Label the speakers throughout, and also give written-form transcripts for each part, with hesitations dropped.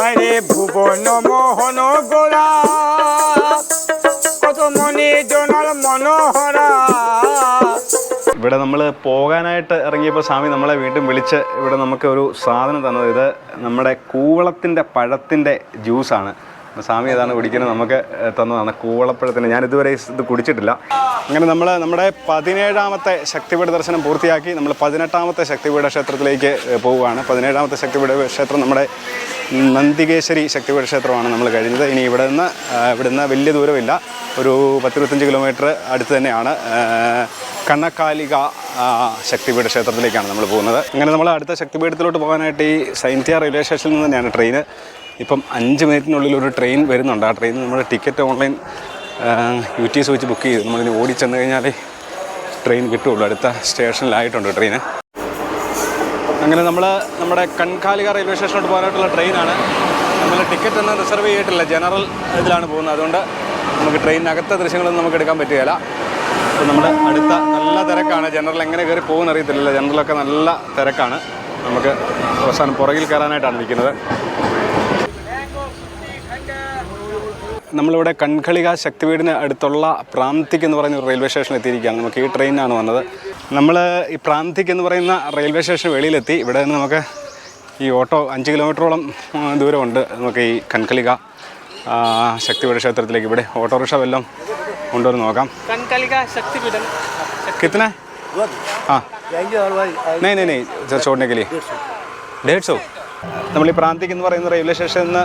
Speaker 1: আরে ভুবন মোহন গোরা কত মনে জনার মনোহরা.
Speaker 2: ഇവിടെ നമ്മൾ പോകാനായിട്ട് ഇറങ്ങിയപ്പോൾ സ്വാമി നമ്മളെ വീണ്ടും വിളിച്ച് ഇവിടെ നമുക്ക് ഒരു സാധനം തന്നത്. ഇത് നമ്മുടെ കൂവളത്തിൻ്റെ പഴത്തിൻ്റെ ജ്യൂസാണ്. സ്വാമി ഏതാണ് കുടിക്കുന്നത് നമുക്ക് തന്നതാണ്, കൂവളപ്പഴത്തിൻ്റെ. ഞാനിതുവരെ ഇത് കുടിച്ചിട്ടില്ല. അങ്ങനെ നമ്മൾ നമ്മുടെ 17ാമത്തെ ശക്തിപീഠ ദർശനം പൂർത്തിയാക്കി നമ്മൾ 18ാമത്തെ ശക്തിപീഠ ക്ഷേത്രത്തിലേക്ക് പോവുകയാണ്. 17ാമത്തെ ശക്തിപീഠ ക്ഷേത്രം നമ്മുടെ നന്ദികേശ്വരി ശക്തിപീഠ ക്ഷേത്രമാണ് നമ്മൾ കഴിഞ്ഞത്. ഇനി ഇവിടുന്ന് വലിയ ദൂരമില്ല, ഒരു 10-25 കിലോമീറ്റർ അടുത്ത് തന്നെയാണ് കണ്ണക്കാലിക ശക്തിപീഠ ക്ഷേത്രത്തിലേക്കാണ് നമ്മൾ പോകുന്നത്. അങ്ങനെ നമ്മൾ അടുത്ത ശക്തിപീഠത്തിലോട്ട് പോകാനായിട്ട് ഈ സൈന്ത്യ റെയിൽവേ സ്റ്റേഷനിൽ നിന്ന് തന്നെയാണ് ട്രെയിന്. ഇപ്പം 5 മിനിറ്റിനുള്ളിൽ ഒരു ട്രെയിൻ വരുന്നുണ്ട്. ആ ട്രെയിനിൽ നമ്മൾ ടിക്കറ്റ് ഓൺലൈൻ UTS വെച്ച് ബുക്ക് ചെയ്തു. നമ്മളിനി ഓടിച്ചെന്ന് കഴിഞ്ഞാൽ ട്രെയിൻ കിട്ടുള്ളൂ. അടുത്ത സ്റ്റേഷനിലായിട്ടുണ്ട് ട്രെയിന്. അങ്ങനെ നമ്മൾ നമ്മുടെ കൺകാലിക റെയിൽവേ സ്റ്റേഷനിലോട്ട് പോകാനായിട്ടുള്ള ട്രെയിനാണ്. നമ്മൾ ടിക്കറ്റ് ഒന്നും റിസർവ് ചെയ്തിട്ടില്ല, ജനറൽ ഇതിലാണ് പോകുന്നത്. അതുകൊണ്ട് നമുക്ക് ട്രെയിനകത്തെ ദൃശ്യങ്ങളൊന്നും നമുക്ക് എടുക്കാൻ പറ്റുകയില്ല. അപ്പോൾ നമ്മൾ അടുത്ത നല്ല തിരക്കാണ്. ജനറൽ എങ്ങനെ കയറി പോകുമെന്ന് അറിയത്തില്ല. ജനറലൊക്കെ നല്ല തിരക്കാണ്. നമുക്ക് അവസാനം പുറകിൽ കയറാനായിട്ടാണ് നിൽക്കുന്നത്. നമ്മളിവിടെ കൺകളിക ശക്തിവീടിന് അടുത്തുള്ള പ്രാന്തിക് എന്ന് പറയുന്ന ഒരു റെയിൽവേ സ്റ്റേഷനിൽ എത്തിയിരിക്കുകയാണ്. നമുക്ക് ഈ ട്രെയിനാണ് വന്നത്. നമ്മൾ ഈ പ്രാന്തിക് എന്ന് പറയുന്ന റെയിൽവേ സ്റ്റേഷൻ വെളിയിലെത്തി. ഇവിടെ നിന്ന് നമുക്ക് ഈ ഓട്ടോ 5 കിലോമീറ്ററോളം ദൂരമുണ്ട് നമുക്ക് ഈ കൺകളിക ശക്തിപീഠ ക്ഷേത്രത്തിലേക്ക്. ഇവിടെ ഓട്ടോറിക്ഷ വല്ലതും കൊണ്ടുവന്ന് നോക്കാം.
Speaker 1: കൺകാലിക ശക്തിപീഠ
Speaker 2: कितना? हाँ नहीं नहीं नहीं सर, छोड़ने के लिए 150. നമ്മൾ ഈ പ്രാന്തിക് എന്ന് പറയുന്ന റെയിൽവേ സ്റ്റേഷനിൽ നിന്ന്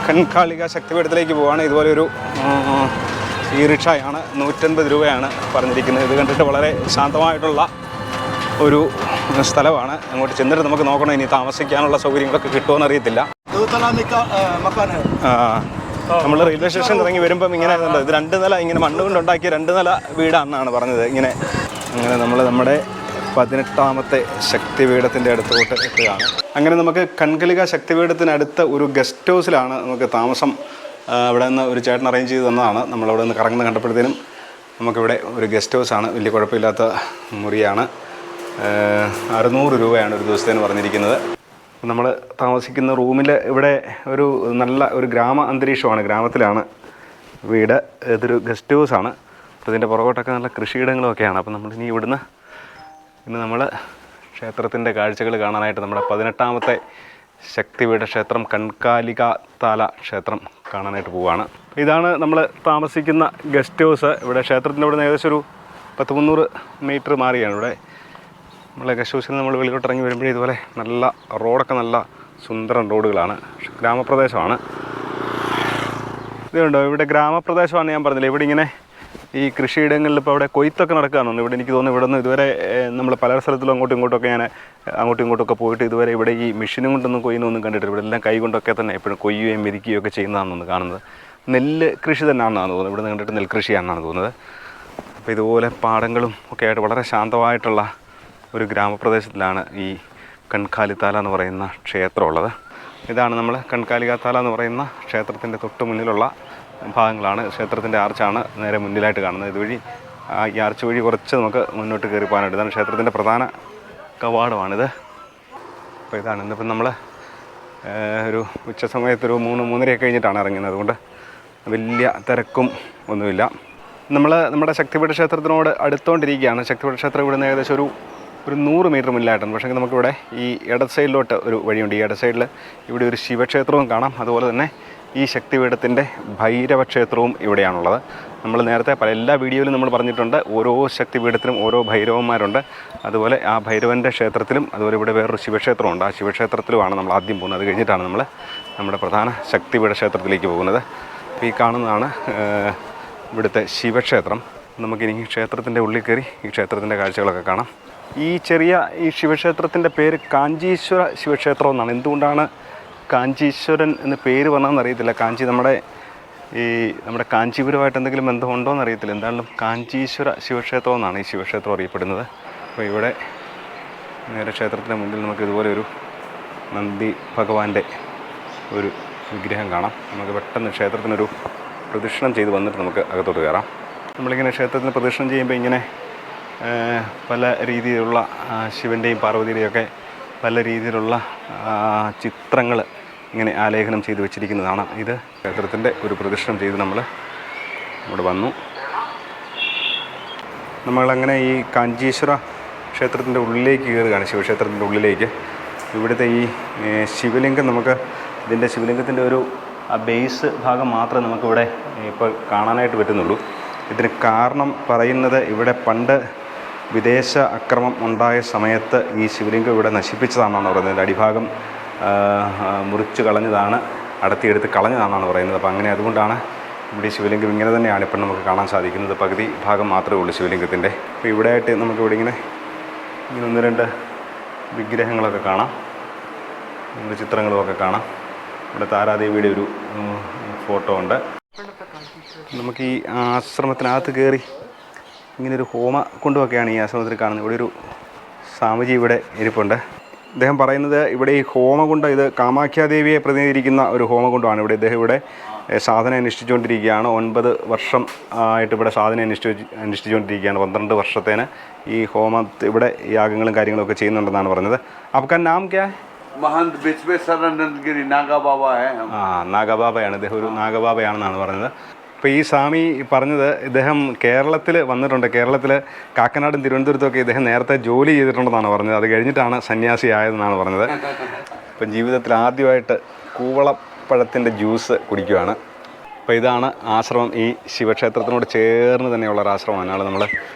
Speaker 2: കൺകാലിക ശക്തിപീഠത്തിലേക്ക് പോവുകയാണ്. ഇതുപോലെ ഒരു ഈ റിക്ഷയാണ്. 150 രൂപയാണ് പറഞ്ഞിരിക്കുന്നത്. ഇത് കണ്ടിട്ട് വളരെ ശാന്തമായിട്ടുള്ള ഒരു സ്ഥലമാണ്. അങ്ങോട്ട് ചെന്നിട്ട് നമുക്ക് നോക്കണം ഇനി താമസിക്കാനുള്ള സൗകര്യങ്ങളൊക്കെ കിട്ടുമോയെന്ന് അറിയത്തില്ല. നമ്മൾ റെയിൽവേ സ്റ്റേഷൻ ഇറങ്ങി വരുമ്പം ഇങ്ങനെ ഇത് 2 നില ഇങ്ങനെ മണ്ണ് കൊണ്ടുണ്ടാക്കിയ 2 നില വീടാണെന്നാണ് പറഞ്ഞത്. ഇങ്ങനെ അങ്ങനെ നമ്മൾ നമ്മുടെ 18ാമത്തെ ശക്തിപീഠത്തിൻ്റെ അടുത്തോട്ട് എത്തുകയാണ്. അങ്ങനെ നമുക്ക് കൺകളിക ശക്തിപീഠത്തിനടുത്ത ഒരു ഗസ്റ്റ് ഹൗസിലാണ് നമുക്ക് താമസം. അവിടെ നിന്ന് ഒരു ചേട്ടൻ അറേഞ്ച് ചെയ്ത് തന്നതാണ്. നമ്മളവിടെ നിന്ന് കറങ്ങുന്ന കണ്ടപ്പോഴത്തേനും നമുക്കിവിടെ ഒരു ഗസ്റ്റ് ഹൗസാണ്. വലിയ കുഴപ്പമില്ലാത്ത മുറിയാണ്. 600 രൂപയാണ് ഒരു ദിവസത്തേന് പറഞ്ഞിരിക്കുന്നത്. നമ്മൾ താമസിക്കുന്ന റൂമിൽ ഇവിടെ നല്ല ഒരു ഗ്രാമ അന്തരീക്ഷമാണ്. ഗ്രാമത്തിലാണ് വീട്. ഇതൊരു ഗസ്റ്റ് ഹൗസാണ്. അപ്പോൾ ഇതിൻ്റെ പുറകോട്ടൊക്കെ നല്ല കൃഷിയിടങ്ങളുമൊക്കെയാണ്. അപ്പോൾ നമ്മളിനി ഇന്ന് നമ്മൾ ക്ഷേത്രത്തിൻ്റെ കാഴ്ചകൾ കാണാനായിട്ട് നമ്മുടെ 18ാമത്തെ ശക്തിപീഠ ക്ഷേത്രം കൺകാലിക താല ക്ഷേത്രം കാണാനായിട്ട് പോവുകയാണ്. ഇതാണ് നമ്മൾ താമസിക്കുന്ന ഗസ്റ്റ് ഹൗസ്. ഇവിടെ ക്ഷേത്രത്തിൻ്റെ ഇവിടെ നിന്ന് ഏകദേശം ഒരു 100-300 മീറ്റർ മാറിയാണ് ഇവിടെ. നമ്മളെ ഗസ്റ്റ് ഹൗസിൽ നമ്മൾ വെളിയിലോട്ട് ഇറങ്ങി വരുമ്പോഴേ ഇതുപോലെ നല്ല റോഡൊക്കെ നല്ല സുന്ദരൻ റോഡുകളാണ്. ഗ്രാമപ്രദേശമാണ്. ഇതുണ്ടോ, ഇവിടെ ഗ്രാമപ്രദേശമാണ്. ഞാൻ പറഞ്ഞില്ല, ഇവിടെ ഇങ്ങനെ ഈ കൃഷിയിടങ്ങളിൽ ഇപ്പോൾ അവിടെ കൊയ്ത്തൊക്കെ നടക്കുകയാണ്. ഇവിടെ എനിക്ക് തോന്നുന്നു ഇവിടെ നിന്ന് ഇതുവരെ നമ്മൾ പല സ്ഥലത്തിലും അങ്ങോട്ടും ഇങ്ങോട്ടൊക്കെ പോയിട്ട് ഇതുവരെ ഇവിടെ ഈ മെഷീനും കൊണ്ടൊന്നും കൊയ്യുന്നൊന്നും കണ്ടിട്ടില്ല. ഇവിടെ എല്ലാം കൈ കൊണ്ടൊക്കെ തന്നെ എപ്പോഴും കൊയ്യുകയും മെതിക്കുകയും ഒക്കെ ചെയ്യുന്നതാണെന്ന് കാണുന്നത്. നെല്ല് കൃഷി തന്നെയാണെന്നാണ് തോന്നുന്നത്. ഇവിടെ നിന്ന് കണ്ടിട്ട് നെൽകൃഷിയാണെന്നാണ് തോന്നുന്നത്. അപ്പോൾ ഇതുപോലെ പാടങ്ങളും ഒക്കെ ആയിട്ട് വളരെ ശാന്തമായിട്ടുള്ള ഒരു ഗ്രാമപ്രദേശത്തിലാണ് ഈ കൺകാലിത്താല എന്ന് പറയുന്ന ക്ഷേത്രമുള്ളത്. ഇതാണ് നമ്മൾ കൺകാലികാത്താല എന്ന് പറയുന്ന ക്ഷേത്രത്തിൻ്റെ തൊട്ട് മുന്നിലുള്ള ഭാഗങ്ങളാണ്. ക്ഷേത്രത്തിൻ്റെ ആർച്ചാണ് നേരെ മുന്നിലായിട്ട് കാണുന്നത്. ഇതുവഴി ഈ ആർച്ച് വഴി കുറച്ച് നമുക്ക് മുന്നോട്ട് കയറി പോകാനായിട്ട്. ഇതാണ് ക്ഷേത്രത്തിൻ്റെ പ്രധാന കവാടമാണിത്. അപ്പോൾ ഇതാണ് ഇന്നിപ്പം നമ്മൾ ഒരു ഉച്ച സമയത്ത് ഒരു 3-3:30 കഴിഞ്ഞിട്ടാണ് ഇറങ്ങുന്നത്. അതുകൊണ്ട് വലിയ തിരക്കും ഒന്നുമില്ല. നമ്മുടെ ശക്തിപീഠ ക്ഷേത്രത്തിനോട് അടുത്തുകൊണ്ടിരിക്കുകയാണ്. ശക്തിപീഠ ക്ഷേത്രം ഇവിടെ നിന്ന് ഏകദേശം ഒരു 100 മീറ്റർ മുന്നിലായിട്ടാണ്. പക്ഷേ നമുക്കിവിടെ ഈ ഇടത് സൈഡിലോട്ട് ഒരു വഴിയുണ്ട്. ഈ ഇടത് സൈഡിൽ ഇവിടെ ഒരു ശിവക്ഷേത്രവും കാണാം. അതുപോലെ തന്നെ ഈ ശക്തിപീഠത്തിൻ്റെ ഭൈരവ ക്ഷേത്രവും ഇവിടെയാണുള്ളത്. നമ്മൾ നേരത്തെ എല്ലാ വീഡിയോയിലും നമ്മൾ പറഞ്ഞിട്ടുണ്ട്, ഓരോ ശക്തിപീഠത്തിലും ഓരോ ഭൈരവന്മാരുണ്ട്. അതുപോലെ ആ ഭൈരവൻ്റെ ക്ഷേത്രത്തിലും അതുപോലെ ഇവിടെ വേറൊരു ശിവക്ഷേത്രമുണ്ട്. ആ ശിവക്ഷേത്രത്തിലുമാണ് നമ്മൾ ആദ്യം പോകുന്നത്. അത് കഴിഞ്ഞിട്ടാണ് നമ്മൾ നമ്മുടെ പ്രധാന ശക്തിപീഠ ക്ഷേത്രത്തിലേക്ക് പോകുന്നത്. അപ്പോൾ ഈ കാണുന്നതാണ് ഇവിടുത്തെ ശിവക്ഷേത്രം. നമുക്കിനി ക്ഷേത്രത്തിൻ്റെ ഉള്ളിൽ കയറി ഈ ക്ഷേത്രത്തിൻ്റെ കാഴ്ചകളൊക്കെ കാണാം. ഈ ശിവക്ഷേത്രത്തിൻ്റെ പേര് കാഞ്ചീശ്വര ശിവക്ഷേത്രം എന്നാണ്. എന്തുകൊണ്ടാണ് കാഞ്ചീശ്വരൻ എന്ന് പേര് വന്നതെന്ന് അറിയത്തില്ല. നമ്മുടെ കാഞ്ചീപുരമായിട്ട് എന്തെങ്കിലും ബന്ധമുണ്ടോ എന്ന് അറിയത്തില്ല. എന്തായാലും കാഞ്ചീശ്വര ശിവക്ഷേത്രം എന്നാണ് ഈ ശിവക്ഷേത്രം അറിയപ്പെടുന്നത്. അപ്പോൾ ഇവിടെ നേരെ ക്ഷേത്രത്തിൻ്റെ മുന്നിൽ നമുക്ക് ഇതുപോലെ ഒരു നന്ദി ഭഗവാന്റെ ഒരു വിഗ്രഹം കാണാം. നമുക്ക് പെട്ടെന്ന് ക്ഷേത്രത്തിനൊരു പ്രദക്ഷിണം ചെയ്ത് വന്നിട്ട് നമുക്ക് അകത്തോട്ട് കയറാം. നമ്മളിങ്ങനെ ക്ഷേത്രത്തിന് പ്രദക്ഷിണം ചെയ്യുമ്പോൾ ഇങ്ങനെ പല രീതിയിലുള്ള ശിവൻ്റെയും പാർവതിയുടെയും ഒക്കെ പല രീതിയിലുള്ള ചിത്രങ്ങൾ ഇങ്ങനെ ആലേഖനം ചെയ്ത് വെച്ചിരിക്കുന്നതാണ്. ഇത് ക്ഷേത്രത്തിൻ്റെ ഒരു പ്രദക്ഷിണം ചെയ്ത് നമ്മൾ ഇവിടെ വന്നു. നമ്മളങ്ങനെ ഈ കാഞ്ചീശ്വര ക്ഷേത്രത്തിൻ്റെ ഉള്ളിലേക്ക് കയറുകയാണ്, ശിവക്ഷേത്രത്തിൻ്റെ ഉള്ളിലേക്ക്. ഇവിടുത്തെ ഈ ശിവലിംഗം നമുക്ക് ഇതിൻ്റെ ശിവലിംഗത്തിൻ്റെ ഒരു ബേസ് ഭാഗം മാത്രമേ നമുക്കിവിടെ ഇപ്പോൾ കാണാനായിട്ട് പറ്റുന്നുള്ളൂ. ഇതിന് കാരണം പറയുന്നത് ഇവിടെ പണ്ട് വിദേശ അക്രമം ഉണ്ടായ സമയത്ത് ഈ ശിവലിംഗം ഇവിടെ നശിപ്പിച്ചതാണെന്നാണ് പറയുന്നത്. അടിഭാഗം മുറിച്ച് കളഞ്ഞതാണ്, അടർത്തിയെടുത്ത് കളഞ്ഞതാണെന്നാണ് പറയുന്നത്. അപ്പോൾ അങ്ങനെ അതുകൊണ്ടാണ് ഇവിടെ ഈ ശിവലിംഗം ഇങ്ങനെ തന്നെയാണ് ഇപ്പം നമുക്ക് കാണാൻ സാധിക്കുന്നത്. പകുതി ഭാഗം മാത്രമേ ഉള്ളൂ ശിവലിംഗത്തിൻ്റെ. അപ്പോൾ ഇവിടെയായിട്ട് നമുക്കിവിടെ ഇങ്ങനെ 1-2 വിഗ്രഹങ്ങളൊക്കെ കാണാം, ചിത്രങ്ങളുമൊക്കെ കാണാം. ഇവിടെ താരാദേവിയുടെ ഒരു ഫോട്ടോ ഉണ്ട്. നമുക്ക് ഈ ആശ്രമത്തിനകത്ത് കയറി ഇങ്ങനൊരു ഹോമകുണ്ടമൊക്കെയാണ് ഈ ആശ്രമത്തിൽ കാണുന്നത്. ഇവിടെ ഒരു സ്വാമിജി ഇവിടെ ഇരിപ്പുണ്ട്. അദ്ദേഹം പറയുന്നത് ഇവിടെ ഈ ഹോമകുണ്ടം ഇത് കാമാഖ്യാദേവിയെ പ്രതിനിധീകരിക്കുന്ന ഒരു ഹോമകുണ്ടമാണ്. ഇദ്ദേഹം ഇവിടെ സാധന അനുഷ്ഠിച്ചുകൊണ്ടിരിക്കുകയാണ്. 9 വർഷം ആയിട്ട് ഇവിടെ സാധന അനുഷ്ഠിച്ചുകൊണ്ടിരിക്കുകയാണ്. 12 വർഷത്തേന് ഈ ഇവിടെ യാഗങ്ങളും കാര്യങ്ങളൊക്കെ ചെയ്യുന്നുണ്ടെന്നാണ് പറഞ്ഞത്. आपका नाम क्या है?
Speaker 3: महंत विश्वेश्वरानंद गिरी नागा बाबा है.
Speaker 2: നാഗബാബയാണ്, ഇദ്ദേഹം ഒരു നാഗബാബയാണെന്നാണ് പറഞ്ഞത്. അപ്പോൾ ഈ സ്വാമി പറഞ്ഞത് ഇദ്ദേഹം കേരളത്തിൽ വന്നിട്ടുണ്ട്. കേരളത്തിൽ കാക്കനാടും തിരുവനന്തപുരത്തുമൊക്കെ ഇദ്ദേഹം നേരത്തെ ജോലി ചെയ്തിട്ടുണ്ടെന്നാണ് പറഞ്ഞത്. അത് കഴിഞ്ഞിട്ടാണ് സന്യാസി ആയതെന്നാണ് പറഞ്ഞത്. ഇപ്പം ജീവിതത്തിൽ ആദ്യമായിട്ട് കൂവളപ്പഴത്തിൻ്റെ ജ്യൂസ് കുടിക്കുകയാണ്. അപ്പോൾ ഇതാണ് ആശ്രമം. ഈ ശിവക്ഷേത്രത്തിനോട് ചേർന്ന് തന്നെയുള്ള ഒരു ആശ്രമമാണ്. അതിനാണ് നമ്മൾ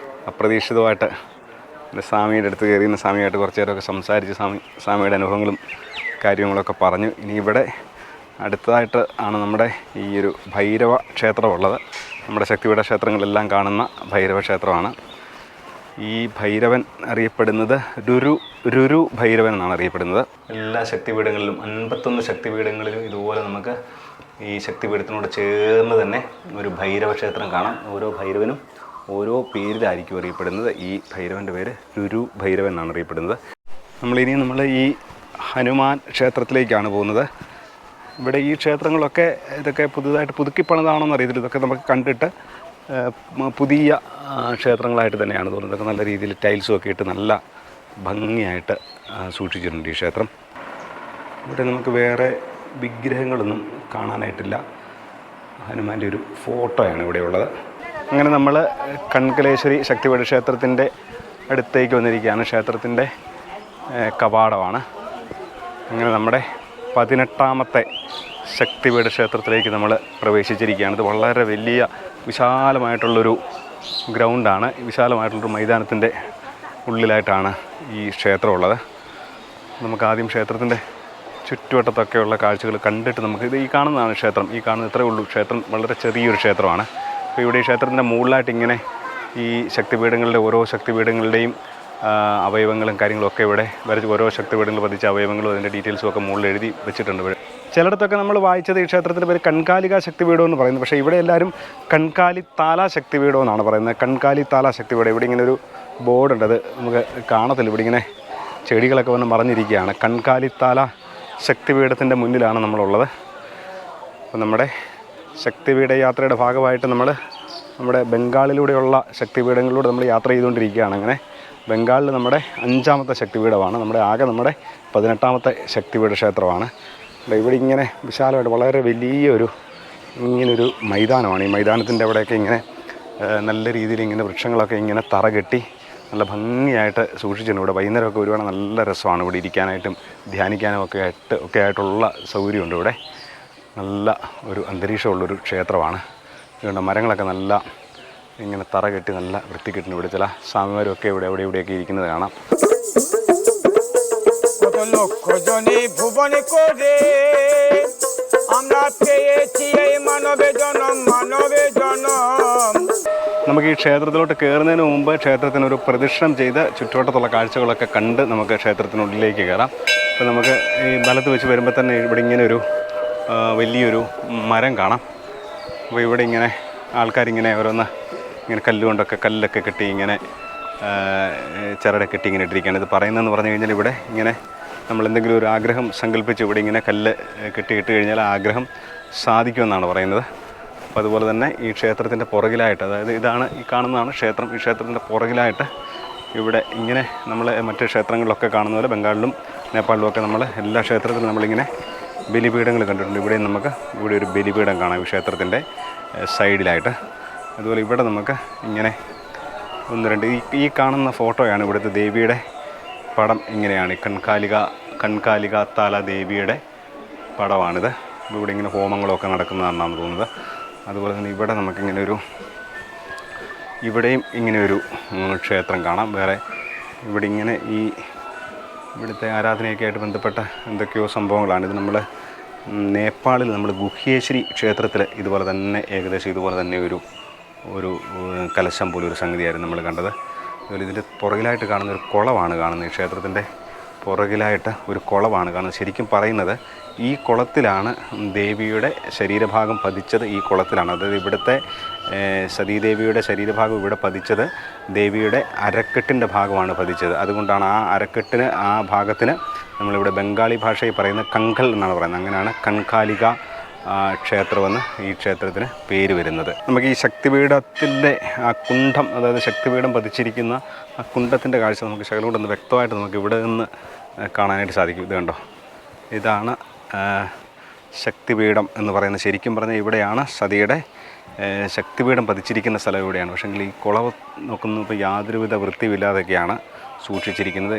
Speaker 2: അപ്രതീക്ഷിതമായിട്ട് സ്വാമിയുടെ അടുത്ത് കയറി സ്വാമിയായിട്ട് കുറച്ച് നേരമൊക്കെ സംസാരിച്ച് സ്വാമിയുടെ അനുഭവങ്ങളും കാര്യങ്ങളൊക്കെ പറഞ്ഞു. ഇനി ഇവിടെ അടുത്തതായിട്ട് ആണ് നമ്മുടെ ഈ ഒരു ഭൈരവ ക്ഷേത്രമുള്ളത്. നമ്മുടെ ശക്തിപീഠ ക്ഷേത്രങ്ങളെല്ലാം കാണുന്ന ഭൈരവ ക്ഷേത്രമാണ്. ഈ ഭൈരവൻ അറിയപ്പെടുന്നത് രുരു ഭൈരവൻ എന്നാണ് അറിയപ്പെടുന്നത്. എല്ലാ ശക്തിപീഠങ്ങളിലും 51 ശക്തിപീഠങ്ങളിലും ഇതുപോലെ നമുക്ക് ഈ ശക്തിപീഠത്തിനോട് ചേർന്ന് തന്നെ ഒരു ഭൈരവ ക്ഷേത്രം കാണാം. ഓരോ ഭൈരവനും ഓരോ പേരിലായിരിക്കും അറിയപ്പെടുന്നത്. ഈ ഭൈരവൻ്റെ പേര് രുരു ഭൈരവൻ എന്നാണ് അറിയപ്പെടുന്നത്. നമ്മൾ ഈ ഹനുമാൻ ക്ഷേത്രത്തിലേക്കാണ് പോകുന്നത്. ഇവിടെ ഈ ക്ഷേത്രങ്ങളൊക്കെ ഇതൊക്കെ പുതുതായിട്ട് പുതുക്കിപ്പണിതാണെന്ന് അറിയത്തില്ല. ഇതൊക്കെ നമുക്ക് കണ്ടിട്ട് പുതിയ ക്ഷേത്രങ്ങളായിട്ട് തന്നെയാണ് തോന്നുന്നത്. ഇതൊക്കെ നല്ല രീതിയിൽ ടൈൽസും ഒക്കെ ഇട്ട് നല്ല ഭംഗിയായിട്ട് സൂക്ഷിച്ചിട്ടുണ്ട് ഈ ക്ഷേത്രം. ഇവിടെ നമുക്ക് വേറെ വിഗ്രഹങ്ങളൊന്നും കാണാനായിട്ടില്ല. ഹനുമാൻ്റെ ഒരു ഫോട്ടോയാണ് ഇവിടെയുള്ളത്. അങ്ങനെ നമ്മൾ കൺകലേശ്വരി ശക്തിപീഠ ക്ഷേത്രത്തിൻ്റെ അടുത്തേക്ക് വന്നിരിക്കുകയാണ്. ക്ഷേത്രത്തിൻ്റെ കവാടമാണ്. അങ്ങനെ നമ്മുടെ 18ാമത്തെ ശക്തിപീഠ ക്ഷേത്രത്തിലേക്ക് നമ്മൾ പ്രവേശിച്ചിരിക്കുകയാണ്. ഇത് വളരെ വലിയ വിശാലമായിട്ടുള്ളൊരു ഗ്രൗണ്ടാണ്. വിശാലമായിട്ടുള്ളൊരു മൈതാനത്തിൻ്റെ ഉള്ളിലായിട്ടാണ് ഈ ക്ഷേത്രമുള്ളത്. നമുക്ക് ആദ്യം ക്ഷേത്രത്തിൻ്റെ ചുറ്റുവട്ടത്തൊക്കെയുള്ള കാഴ്ചകൾ കണ്ടിട്ട് ഇത് ഈ കാണുന്നതാണ് ക്ഷേത്രം. ഈ കാണുന്ന ഇത്രയേ ഉള്ളൂ. ക്ഷേത്രം വളരെ ചെറിയൊരു ക്ഷേത്രമാണ്. അപ്പോൾ ഇവിടെ ഈ ക്ഷേത്രത്തിൻ്റെ മുകളിലായിട്ട് ഇങ്ങനെ ഈ ശക്തിപീഠങ്ങളുടെ ഓരോ ശക്തിപീഠങ്ങളുടെയും അവയവങ്ങളും കാര്യങ്ങളൊക്കെ ഇവിടെ ഓരോ ശക്തിപീഠങ്ങൾ പതിച്ച അവയവങ്ങളും അതിൻ്റെ ഡീറ്റെയിൽസും ഒക്കെ മുകളിൽ എഴുതി വെച്ചിട്ടുണ്ട്. ഇവിടെ ചിലയിടത്തൊക്കെ നമ്മൾ വായിച്ചത് ഈ ക്ഷേത്രത്തിൻ്റെ പേര് കൺകാലിക ശക്തിപീഠം എന്ന് പറയുന്നത്. പക്ഷേ ഇവിടെ എല്ലാവരും കൺകാലി താല ശക്തിപീഠം എന്നാണ് പറയുന്നത്. കൺകാലി താല ശക്തിപീഠം. ഇവിടെ ഇങ്ങനെ ഒരു ബോർഡുണ്ട്, അത് നമുക്ക് കാണത്തില്ല. ഇവിടെ ഇങ്ങനെ ചെടികളൊക്കെ വന്ന് മറഞ്ഞിരിക്കുകയാണ്. കൺകാലി താല ശക്തിപീഠത്തിൻ്റെ മുന്നിലാണ് നമ്മളുള്ളത്. അപ്പോൾ നമ്മുടെ ശക്തിപീഠ യാത്രയുടെ ഭാഗമായിട്ട് നമ്മുടെ ബംഗാളിലൂടെയുള്ള ശക്തിപീഠങ്ങളിലൂടെ നമ്മൾ യാത്ര ചെയ്തുകൊണ്ടിരിക്കുകയാണ്. അങ്ങനെ ബംഗാളിൽ നമ്മുടെ 5ാമത്തെ ശക്തിപീഠമാണ്. നമ്മുടെ 18ാമത്തെ ശക്തിപീഠ ക്ഷേത്രമാണ്. ഇവിടെ ഇങ്ങനെ വിശാലമായിട്ട് വളരെ വലിയൊരു ഇങ്ങനൊരു മൈതാനമാണ്. ഈ മൈതാനത്തിൻ്റെ അവിടെയൊക്കെ ഇങ്ങനെ നല്ല രീതിയിൽ ഇങ്ങനെ വൃക്ഷങ്ങളൊക്കെ ഇങ്ങനെ തറ കെട്ടി നല്ല ഭംഗിയായിട്ട് സൂക്ഷിച്ചിട്ടുണ്ട്. ഇവിടെ വൈകുന്നേരമൊക്കെ ഒരുപാട് നല്ല രസമാണ്. ഇവിടെ ഇരിക്കാനായിട്ടും ധ്യാനിക്കാനും ഒക്കെ ആയിട്ടുള്ള സൗകര്യമുണ്ട്. ഇവിടെ നല്ല ഒരു അന്തരീക്ഷമുള്ളൊരു ക്ഷേത്രമാണ്. ഇതുകൊണ്ട് മരങ്ങളൊക്കെ നല്ല ഇങ്ങനെ തറ കെട്ടി നല്ല വൃത്തിക്കെട്ടിന്. ഇവിടെ ചില സ്വാമിമാരൊക്കെ ഇവിടെയൊക്കെ ഇരിക്കുന്നത് കാണാം. നമുക്ക് ഈ ക്ഷേത്രത്തിലോട്ട് കയറുന്നതിന് മുമ്പ് ക്ഷേത്രത്തിനൊരു പ്രദക്ഷിണം ചെയ്ത് ചുറ്റുവട്ടത്തുള്ള കാഴ്ചകളൊക്കെ കണ്ട് നമുക്ക് ക്ഷേത്രത്തിനുള്ളിലേക്ക് കയറാം. അപ്പോൾ നമുക്ക് ഈ വലത്ത് വെച്ച് വരുമ്പോൾ തന്നെ ഇവിടെ ഇങ്ങനെ ഒരു വലിയൊരു മരം കാണാം. അപ്പോൾ ഇവിടെ ഇങ്ങനെ ആൾക്കാരിങ്ങനെ ഓരോന്ന് ഇങ്ങനെ കല്ലൊക്കെ കെട്ടി ഇങ്ങനെ ചിരട കെട്ടി ഇങ്ങനെ ഇട്ടിരിക്കുകയാണ്. ഇത് പറയുന്നതെന്ന് പറഞ്ഞു കഴിഞ്ഞാൽ ഇവിടെ ഇങ്ങനെ നമ്മളെന്തെങ്കിലും ഒരു ആഗ്രഹം സങ്കല്പിച്ച് ഇവിടെ ഇങ്ങനെ കല്ല് കെട്ടിയിട്ട് കഴിഞ്ഞാൽ ആഗ്രഹം സാധിക്കുമെന്നാണ് പറയുന്നത്. അപ്പോൾ അതുപോലെ തന്നെ ഈ ക്ഷേത്രത്തിൻ്റെ പുറകിലായിട്ട്, അതായത് ഇതാണ് ഈ കാണുന്നതാണ് ക്ഷേത്രം. ഈ ക്ഷേത്രത്തിൻ്റെ പുറകിലായിട്ട് ഇവിടെ ഇങ്ങനെ നമ്മൾ മറ്റ് ക്ഷേത്രങ്ങളിലൊക്കെ കാണുന്ന പോലെ ബംഗാളിലും നേപ്പാളിലും ഒക്കെ നമ്മൾ എല്ലാ ക്ഷേത്രത്തിലും നമ്മളിങ്ങനെ ബലിപീഠങ്ങൾ കണ്ടിട്ടുണ്ട്. ഇവിടെ നമുക്ക് ഇവിടെ ഒരു ബലിപീഠം കാണാം ഈ ക്ഷേത്രത്തിൻ്റെ സൈഡിലായിട്ട്. അതുപോലെ ഇവിടെ നമുക്ക് ഇങ്ങനെ ഒന്ന് രണ്ട് ഈ കാണുന്ന ഫോട്ടോയാണ് ഇവിടുത്തെ ദേവിയുടെ പടം. ഇങ്ങനെയാണ് കൺകാലികാത്താല ദേവിയുടെ പടമാണിത്. ഇവിടെ ഇങ്ങനെ ഹോമങ്ങളൊക്കെ നടക്കുന്നതാണെന്നാണ് തോന്നുന്നത്. അതുപോലെ തന്നെ ഇവിടെ നമുക്കിങ്ങനെ ഇവിടെയും ഇങ്ങനെ ഒരു ക്ഷേത്രം കാണാം. വേറെ ഇവിടെ ഇങ്ങനെ ഇവിടുത്തെ ആരാധനയൊക്കെ ആയിട്ട് ബന്ധപ്പെട്ട എന്തൊക്കെയോ സംഭവങ്ങളാണ്. ഇത് നമ്മൾ നേപ്പാളിൽ നമ്മൾ ഗുഹ്യേശ്വരി ക്ഷേത്രത്തിൽ ഇതുപോലെ തന്നെ ഏകദേശം ഇതുപോലെ തന്നെ ഒരു കലശം പോലെ ഒരു സംഗതിയായിരുന്നു നമ്മൾ കണ്ടത്. അതുപോലെ ഇതിൻ്റെ പുറകിലായിട്ട് കാണുന്ന ഒരു കുളമാണ് കാണുന്നത്. ഈ ക്ഷേത്രത്തിൻ്റെ പുറകിലായിട്ട് ഒരു കുളമാണ് കാണുന്നത്. ശരിക്കും പറയുന്നത് ഈ കുളത്തിലാണ് ദേവിയുടെ ശരീരഭാഗം പതിച്ചത്. ഈ കുളത്തിലാണ്, അതായത് ഇവിടുത്തെ സതീദേവിയുടെ ശരീരഭാഗം ഇവിടെ പതിച്ചത് ദേവിയുടെ അരക്കെട്ടിൻ്റെ ഭാഗമാണ് പതിച്ചത്. അതുകൊണ്ടാണ് ആ ഭാഗത്തിന് നമ്മളിവിടെ ബംഗാളി ഭാഷയിൽ പറയുന്ന കങ്കൽ എന്നാണ് പറയുന്നത്. അങ്ങനെയാണ് കൺകാലിക ക്ഷേത്രമെന്ന് ഈ ക്ഷേത്രത്തിന് പേര് വരുന്നത്. നമുക്ക് ഈ ശക്തിപീഠത്തിൻ്റെ ആ കുണ്ഠം, അതായത് ശക്തിപീഠം പതിച്ചിരിക്കുന്ന ആ കുണ്ഠത്തിൻ്റെ കാഴ്ച നമുക്ക് ശകലം കൂടെ ഒന്ന് വ്യക്തമായിട്ട് നമുക്ക് ഇവിടെ നിന്ന് കാണാനായിട്ട് സാധിക്കും. ഇത് കണ്ടോ, ഇതാണ് ശക്തിപീഠം എന്ന് പറയുന്നത്. ശരിക്കും പറഞ്ഞാൽ ഇവിടെയാണ് സതിയുടെ ശക്തിപീഠം പതിച്ചിരിക്കുന്ന സ്ഥലം ഇവിടെയാണ്. പക്ഷേങ്കിൽ ഈ കുളം നോക്കുമ്പോൾ യാതൊരുവിധ വൃത്തിയില്ലാതൊക്കെയാണ് സൂക്ഷിച്ചിരിക്കുന്നത്.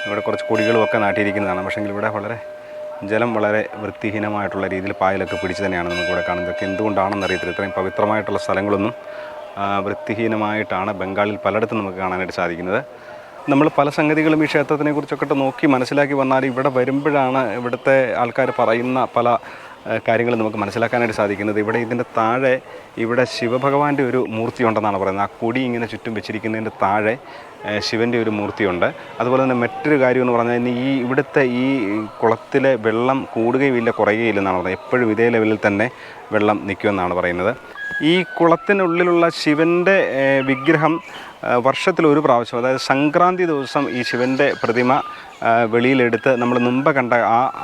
Speaker 2: ഇവിടെ കുറച്ച് കൊടികളുമൊക്കെ നാട്ടിയിരിക്കുന്നതാണ്. പക്ഷേങ്കിൽ ഇവിടെ ജലം വളരെ വൃത്തിഹീനമായിട്ടുള്ള രീതിയിൽ പായലൊക്കെ പിടിച്ച് തന്നെയാണ് നമുക്കിവിടെ കാണുന്നത്. ഇതൊക്കെ എന്തുകൊണ്ടാണെന്ന് അറിയത്തില്ല. ഇത്രയും പവിത്രമായിട്ടുള്ള സ്ഥലങ്ങളൊന്നും വൃത്തിഹീനമായിട്ടാണ് ബംഗാളിൽ പലയിടത്തും നമുക്ക് കാണാനായിട്ട് സാധിക്കുന്നത്. നമ്മൾ പല സംഗതികളും ഈ ക്ഷേത്രത്തിനെ കുറിച്ചൊക്കെ നോക്കി മനസ്സിലാക്കി വന്നാൽ ഇവിടെ വരുമ്പോഴാണ് ഇവിടുത്തെ ആൾക്കാർ പറയുന്ന പല കാര്യങ്ങൾ നമുക്ക് മനസ്സിലാക്കാനായിട്ട് സാധിക്കുന്നത്. ഇതിൻ്റെ താഴെ ഇവിടെ ശിവഭഗവാന്റെ ഒരു മൂർത്തി ഉണ്ടെന്നാണ് പറയുന്നത്. ആ കൊടി ഇങ്ങനെ ചുറ്റും വെച്ചിരിക്കുന്നതിൻ്റെ താഴെ ശിവൻ്റെ ഒരു മൂർത്തിയുണ്ട്. അതുപോലെ തന്നെ മറ്റൊരു കാര്യം എന്ന് പറഞ്ഞാൽ ഇവിടുത്തെ ഈ കുളത്തിലെ വെള്ളം കൂടുകയുമില്ല കുറയുകയില്ലെന്നാണ് പറയുന്നത്. എപ്പോഴും ഇതേ ലെവലിൽ തന്നെ വെള്ളം നിൽക്കുമെന്നാണ് പറയുന്നത്. ഈ കുളത്തിനുള്ളിലുള്ള ശിവൻ്റെ വിഗ്രഹം വർഷത്തിലൊരു പ്രാവശ്യം, അതായത് സംക്രാന്തി ദിവസം ഈ ശിവൻ്റെ പ്രതിമ വെളിയിലെടുത്ത് നമ്മൾ മുമ്പ് കണ്ട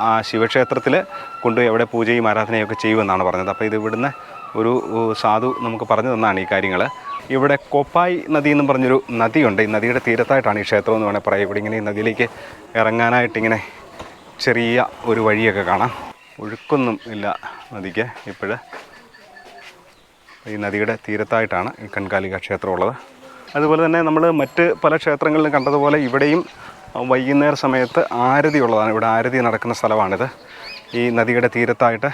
Speaker 2: ആ ശിവക്ഷേത്രത്തിൽ കൊണ്ടുപോയി അവിടെ പൂജയും ആരാധനയൊക്കെ ചെയ്യുമെന്നാണ് പറഞ്ഞത്. അപ്പോൾ ഇത് ഇവിടുന്ന് ഒരു സാധു നമുക്ക് പറഞ്ഞു തന്നാണ് ഈ കാര്യങ്ങൾ. ഇവിടെ കോപ്പായി നദി എന്നും പറഞ്ഞൊരു നദിയുണ്ട്. ഈ നദിയുടെ തീരത്തായിട്ടാണ് ഈ ക്ഷേത്രം എന്ന് വേണമെങ്കിൽ പറയാം. ഇവിടെ ഇങ്ങനെ ഈ നദിയിലേക്ക് ഇറങ്ങാനായിട്ടിങ്ങനെ ചെറിയ ഒരു വഴിയൊക്കെ കാണാം. ഒഴുക്കൊന്നും ഇല്ല നദിക്ക് ഇപ്പോൾ. ഈ നദിയുടെ തീരത്തായിട്ടാണ് ഈ കൺകാലിക ക്ഷേത്രം ഉള്ളത്. അതുപോലെ തന്നെ നമ്മൾ മറ്റ് പല ക്ഷേത്രങ്ങളിലും കണ്ടതുപോലെ ഇവിടെയും വൈകുന്നേര സമയത്ത് ആരതി ഉള്ളതാണ്. ഇവിടെ ആരതി നടക്കുന്ന സ്ഥലമാണിത്. ഈ നദിയുടെ തീരത്തായിട്ട്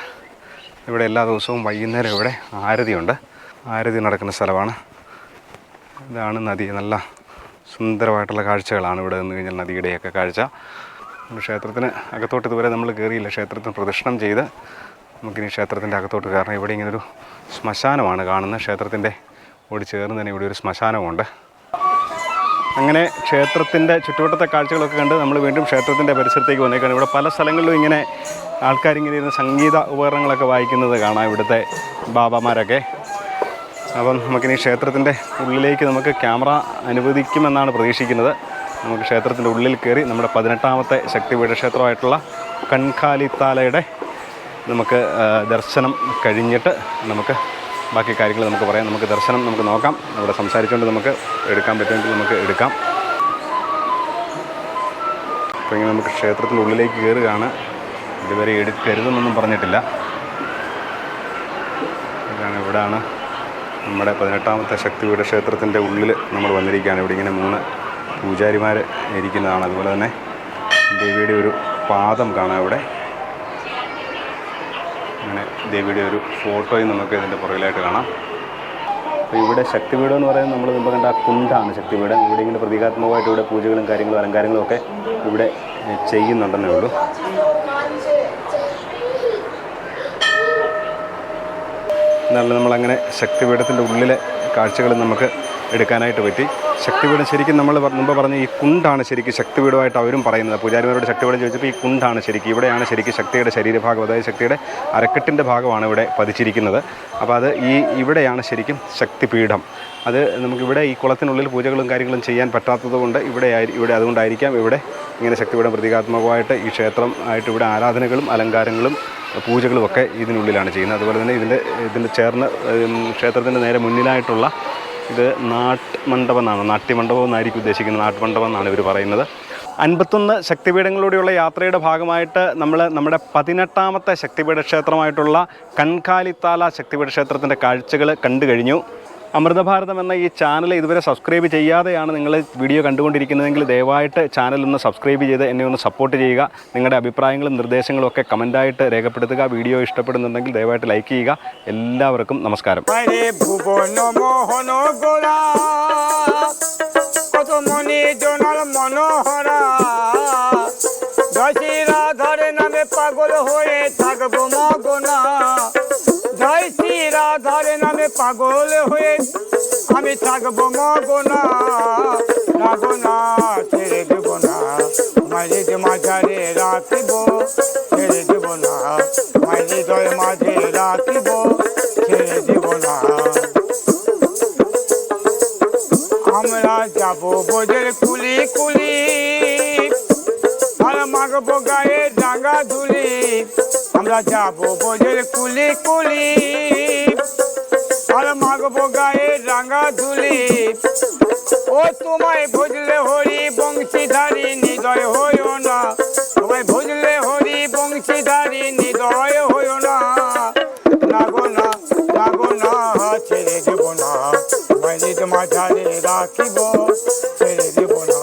Speaker 2: ഇവിടെ എല്ലാ ദിവസവും വൈകുന്നേരം ഇവിടെ ആരതിയുണ്ട്. ആരതി നടക്കുന്ന സ്ഥലമാണ്. ഇതാണ് നദി. നല്ല സുന്ദരമായിട്ടുള്ള കാഴ്ചകളാണ് ഇവിടെ നിന്ന് കഴിഞ്ഞാൽ നദിയുടെയൊക്കെ കാഴ്ച. ക്ഷേത്രത്തിന് അകത്തോട്ട് ഇതുവരെ നമ്മൾ കയറിയില്ല. ക്ഷേത്രത്തിന് പ്രദക്ഷിണം ചെയ്ത് നമുക്കിനി ക്ഷേത്രത്തിൻ്റെ അകത്തോട്ട് കയറണം. ഇവിടെ ഇങ്ങനൊരു ശ്മശാനമാണ് കാണുന്നത്. ക്ഷേത്രത്തിൻ്റെ ഓടി ചേർന്ന് തന്നെ ഇവിടെ ഒരു ശ്മശാനമുണ്ട്. അങ്ങനെ ക്ഷേത്രത്തിൻ്റെ ചുറ്റുവട്ടത്തെ കാഴ്ചകളൊക്കെ കണ്ട് നമ്മൾ വീണ്ടും ക്ഷേത്രത്തിൻ്റെ പരിസരത്തേക്ക് വന്നേക്കാണ്. ഇവിടെ പല സ്ഥലങ്ങളിലും ഇങ്ങനെ ആൾക്കാരിങ്ങനെ ഇരുന്ന് സംഗീത ഉപകരണങ്ങളൊക്കെ വായിക്കുന്നത് കാണാം, ഇവിടുത്തെ ബാബാമാരൊക്കെ. അപ്പം നമുക്കിനി ക്ഷേത്രത്തിൻ്റെ ഉള്ളിലേക്ക് നമുക്ക് ക്യാമറ അനുവദിക്കുമെന്നാണ് പ്രതീക്ഷിക്കുന്നത്. നമുക്ക് ക്ഷേത്രത്തിൻ്റെ ഉള്ളിൽ കയറി നമ്മുടെ 18ാമത്തെ ശക്തിപീഠ ക്ഷേത്രമായിട്ടുള്ള കൺകാലിത്താലയുടെ നമുക്ക് ദർശനം കഴിഞ്ഞിട്ട് നമുക്ക് ബാക്കി കാര്യങ്ങൾ നമുക്ക് പറയാം. നമുക്ക് ദർശനം നമുക്ക് നോക്കാം. അവിടെ സംസാരിച്ചുകൊണ്ട് നമുക്ക് എടുക്കാൻ പറ്റുമെങ്കിൽ നമുക്ക് എടുക്കാം. അപ്പോൾ ഇങ്ങനെ നമുക്ക് ക്ഷേത്രത്തിൻ്റെ ഉള്ളിലേക്ക് കയറുകയാണ്. ഇതുവരെ എടുക്കരുതെന്നൊന്നും പറഞ്ഞിട്ടില്ല. ഇവിടെയാണ് നമ്മുടെ 18ാമത്തെ ശക്തിപീഠ ക്ഷേത്രത്തിൻ്റെ ഉള്ളിൽ നമ്മൾ വന്നിരിക്കുകയാണ്. ഇവിടെ ഇങ്ങനെ 3 പൂജാരിമാർ ഇരിക്കുന്നതാണ്. അതുപോലെ തന്നെ ദേവിയുടെ ഒരു പാദം കാണാം ഇവിടെ. അങ്ങനെ ദേവിയുടെ ഒരു ഫോട്ടോയും നമുക്ക് ഇതിൻ്റെ പുറകിലായിട്ട് കാണാം. അപ്പോൾ ഇവിടെ ശക്തിപീഠം എന്ന് പറയുന്നത് നമ്മൾ മുമ്പ് കണ്ട കുണ്ഠാണ് ശക്തിപീഠം. ഇവിടെ ഇങ്ങനെ പ്രതീകാത്മകമായിട്ട് ഇവിടെ പൂജകളും കാര്യങ്ങളും അലങ്കാരങ്ങളും ഒക്കെ ഇവിടെ ചെയ്യുന്നുണ്ടെന്നേ ഉള്ളൂ. എന്നാലും നമ്മളങ്ങനെ ശക്തിപീഠത്തിൻ്റെ ഉള്ളിലെ കാഴ്ചകൾ നമുക്ക് എടുക്കാനായിട്ട് പറ്റി. ശക്തിപീഠം ശരിക്കും നമ്മൾ മുമ്പ് പറഞ്ഞ ഈ കുണ്ഠാണ് ശരിക്കും ശക്തിപീഠമായിട്ട് അവരും പറയുന്നത്. പൂജാരിമാരോട് ശക്തിപീഠം ചോദിച്ചപ്പോൾ ഈ കുണ്ഠാണ് ശരിക്കും, ഇവിടെയാണ് ശരിക്കും ശക്തിയുടെ ശരീരഭാഗം, അതായത് ശക്തിയുടെ അരക്കെട്ടിൻ്റെ ഭാഗമാണ് ഇവിടെ പതിച്ചിരിക്കുന്നത്. അപ്പോൾ അത് ഇവിടെയാണ് ശരിക്കും ശക്തിപീഠം. അത് നമുക്കിവിടെ ഈ കുളത്തിനുള്ളിൽ പൂജകളും കാര്യങ്ങളും ചെയ്യാൻ പറ്റാത്തത് കൊണ്ട് ഇവിടെ അതുകൊണ്ടായിരിക്കാം ഇവിടെ ഇങ്ങനെ ശക്തിപീഠം പ്രതീകാത്മകമായിട്ട് ഈ ക്ഷേത്രം ആയിട്ട് ഇവിടെ ആരാധനകളും അലങ്കാരങ്ങളും പൂജകളും ഒക്കെ ഇതിനുള്ളിലാണ് ചെയ്യുന്നത്. അതുപോലെ തന്നെ ഇതിൻ്റെ ചേർന്ന് ക്ഷേത്രത്തിൻ്റെ നേരെ മുന്നിലായിട്ടുള്ള ഇത് നാട്യമണ്ഡപം എന്നാണ്, നാട്യമണ്ഡപം എന്നായിരിക്കും ഉദ്ദേശിക്കുന്നത്. നാട്ടുമണ്ഡപം എന്നാണ് ഇവർ പറയുന്നത്. 51 ശക്തിപീഠങ്ങളിലൂടെയുള്ള യാത്രയുടെ ഭാഗമായിട്ട് നമ്മൾ നമ്മുടെ 18ാമത്തെ ശക്തിപീഠ ക്ഷേത്രമായിട്ടുള്ള കൺകാലിത്താല ശക്തിപീഠ ക്ഷേത്രത്തിൻ്റെ കാഴ്ചകൾ കണ്ടു കഴിഞ്ഞു. അമൃതഭാരതം എന്ന ഈ ചാനൽ ഇതുവരെ സബ്സ്ക്രൈബ് ചെയ്യാതെയാണ് നിങ്ങൾ വീഡിയോ കണ്ടുകൊണ്ടിരിക്കുന്നതെങ്കിൽ ദയവായിട്ട് ചാനലൊന്ന് സബ്സ്ക്രൈബ് ചെയ്ത് എന്നെ ഒന്ന് സപ്പോർട്ട് ചെയ്യുക. നിങ്ങളുടെ അഭിപ്രായങ്ങളും നിർദ്ദേശങ്ങളും ഒക്കെ കമൻറ്റായിട്ട് രേഖപ്പെടുത്തുക. വീഡിയോ ഇഷ്ടപ്പെടുന്നുണ്ടെങ്കിൽ ദയവായിട്ട് ലൈക്ക് ചെയ്യുക. എല്ലാവർക്കും നമസ്കാരം.
Speaker 1: আরে ভুবন মোহন গোরা কত মনে জনার মনোহরা দশিরা ধরে নামে পাগল হয়ে থাকবো মগনা জয়শ্রীরা ধরে নামে পাগল হয়ে আমি থাকবো মগনা রাগনা ছেড়ে দেব না মাঝে মাঝারে রাখিব ছেড়ে দেব না মাঝে দয় মাঝে রাখিব ছেড়ে দেব না আমরা যাব বোঝের কুলি কুলি আর মাগবো গায়ে ডাঙ্গা ধুলি আমরা যাব বোঝের কুলি কুলি আর মাগবো গায়ে ডাঙ্গা ধুলি ও তোমায় ভজলে হরি বংশীধারী হৃদয় হইও না তোমায় ভজলে হরি বংশীধারী হৃদয় হইও না নাগনা নাগনা ছেড়ে দেব না মাঝে মাঝারে রাখিব ছেড়ে দেব না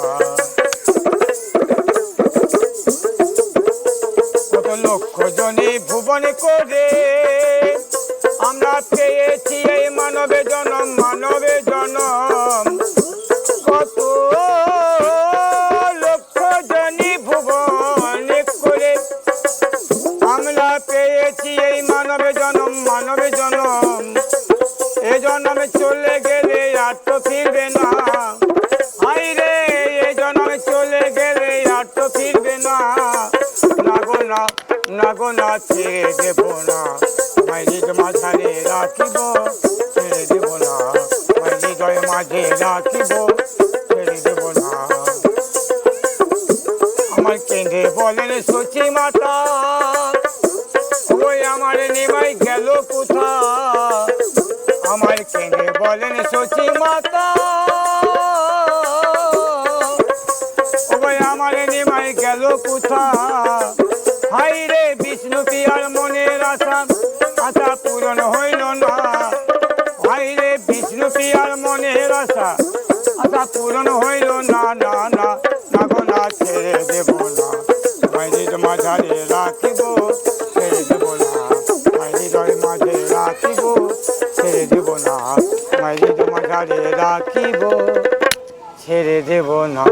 Speaker 1: কত লক্ষ জনে ভুবনে করে আমরা পেয়েছি এই মানবে জনম কত লক্ষ জনে ভুবনে করে আমরা পেয়েছি এই মানবে জনম এ জন্মে চলে গেলে আর তো ফিরবে না হাই রে এ জন্মে চলে গেলে আর তো ফিরবে না নাগনা ছেড়ে দেব না মাঝে মাঝারে রাখিব ছেড়ে দেব না মাঝে জয় মাঝে রাখিব ছেড়ে দেব না আমার কেঁদে বলেন সচি মাতা ওই আমার নিমাই গেল কোথা আমার কেঁদে বলেন সচি মাতা ওই আমার নিমাই গেল কোথা হাই রে বিষ্ণু পিয়ার মনের আশা পূরণ হইল না হাই রে বিষ্ণু পিয়ার মনের আশা পূরণ হইল না নাগনা ছেড়ে দেব না মাঝে মাঝারে রাখিব ছেড়ে দেব না মাঝে মাঝে রাখিব ছেড়ে দেব না মাঝে মাঝারে রাখিব ছেড়ে দেব না।